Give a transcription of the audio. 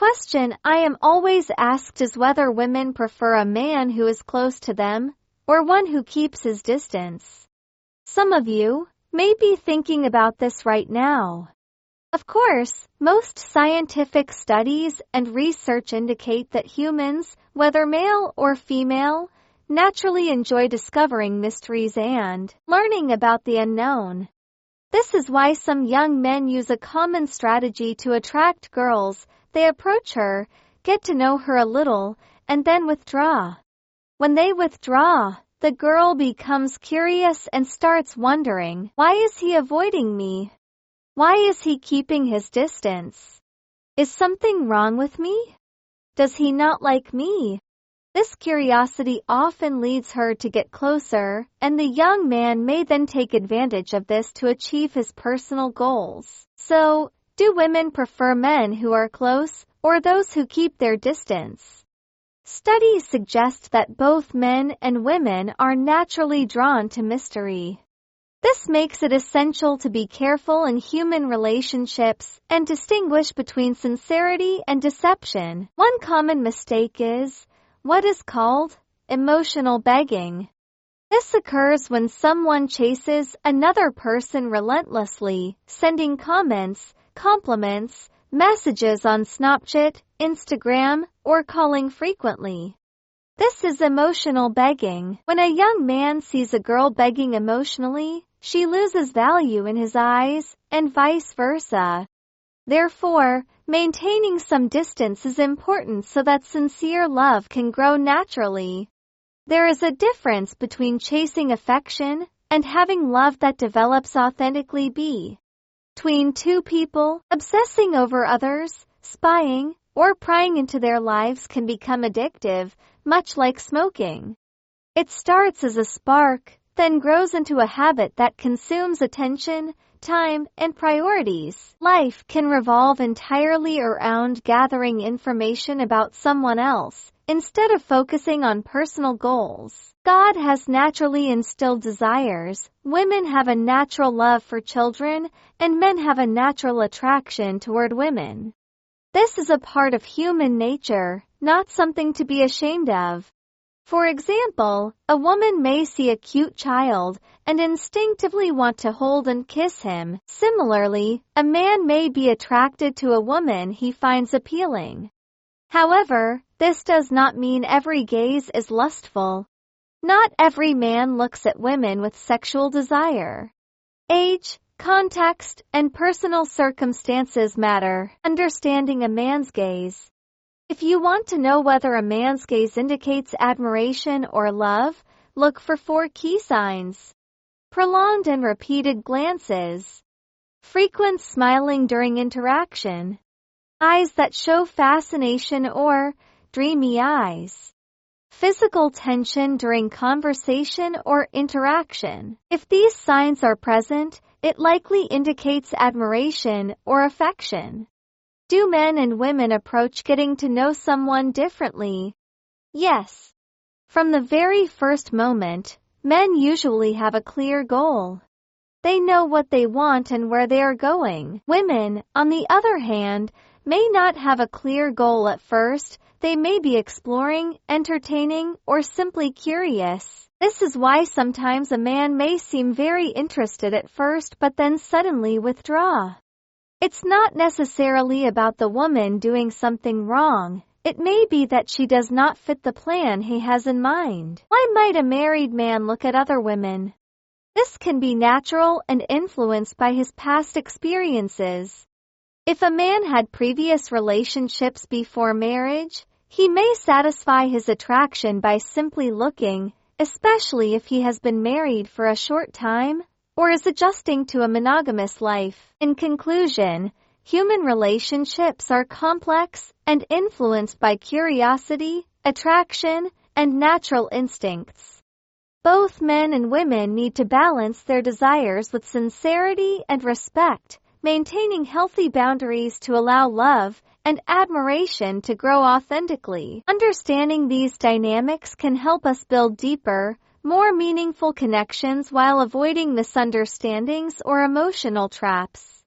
question I am always asked is whether women prefer a man who is close to them or one who keeps his distance. Some of you may be thinking about this right now. Of course, most scientific studies and research indicate that humans, whether male or female, naturally enjoy discovering mysteries and learning about the unknown. This is why some young men use a common strategy to attract girls. They approach her, get to know her a little, and then withdraw. When they withdraw, the girl becomes curious and starts wondering, why is he avoiding me? Why is he keeping his distance? Is something wrong with me? Does he not like me? This curiosity often leads her to get closer, and the young man may then take advantage of this to achieve his personal goals. So, do women prefer men who are close, or those who keep their distance? Studies suggest that both men and women are naturally drawn to mystery. This makes it essential to be careful in human relationships and distinguish between sincerity and deception. One common mistake is what is called emotional begging. This occurs when someone chases another person relentlessly, sending comments, compliments, messages on Snapchat, Instagram, or calling frequently. This is emotional begging. When a young man sees a girl begging emotionally, she loses value in his eyes, and vice versa. Therefore, maintaining some distance is important so that sincere love can grow naturally. There is a difference between chasing affection and having love that develops authentically. Between two people, obsessing over others, spying, or prying into their lives can become addictive, much like smoking. It starts as a spark, then grows into a habit that consumes attention, time, and priorities. Life can revolve entirely around gathering information about someone else, instead of focusing on personal goals. God has naturally instilled desires. Women have a natural love for children, and men have a natural attraction toward women. This is a part of human nature, not something to be ashamed of. For example, a woman may see a cute child and instinctively want to hold and kiss him. Similarly, a man may be attracted to a woman he finds appealing. However, this does not mean every gaze is lustful. Not every man looks at women with sexual desire. Age, context, and personal circumstances matter. Understanding a man's gaze. If you want to know whether a man's gaze indicates admiration or love, look for 4 key signs. Prolonged and repeated glances. Frequent smiling during interaction. Eyes that show fascination or dreamy eyes. Physical tension during conversation or interaction. If these signs are present, it likely indicates admiration or affection. Do men and women approach getting to know someone differently? Yes. From the very first moment, men usually have a clear goal. They know what they want and where they are going. Women, on the other hand, may not have a clear goal at first. They may be exploring, entertaining, or simply curious. This is why sometimes a man may seem very interested at first but then suddenly withdraw. It's not necessarily about the woman doing something wrong. It may be that she does not fit the plan he has in mind. Why might a married man look at other women? This can be natural and influenced by his past experiences. If a man had previous relationships before marriage, he may satisfy his attraction by simply looking, especially if he has been married for a short time or is adjusting to a monogamous life. In conclusion, human relationships are complex and influenced by curiosity, attraction, and natural instincts. Both men and women need to balance their desires with sincerity and respect, maintaining healthy boundaries to allow love and admiration to grow authentically. Understanding these dynamics can help us build deeper, more meaningful connections while avoiding misunderstandings or emotional traps.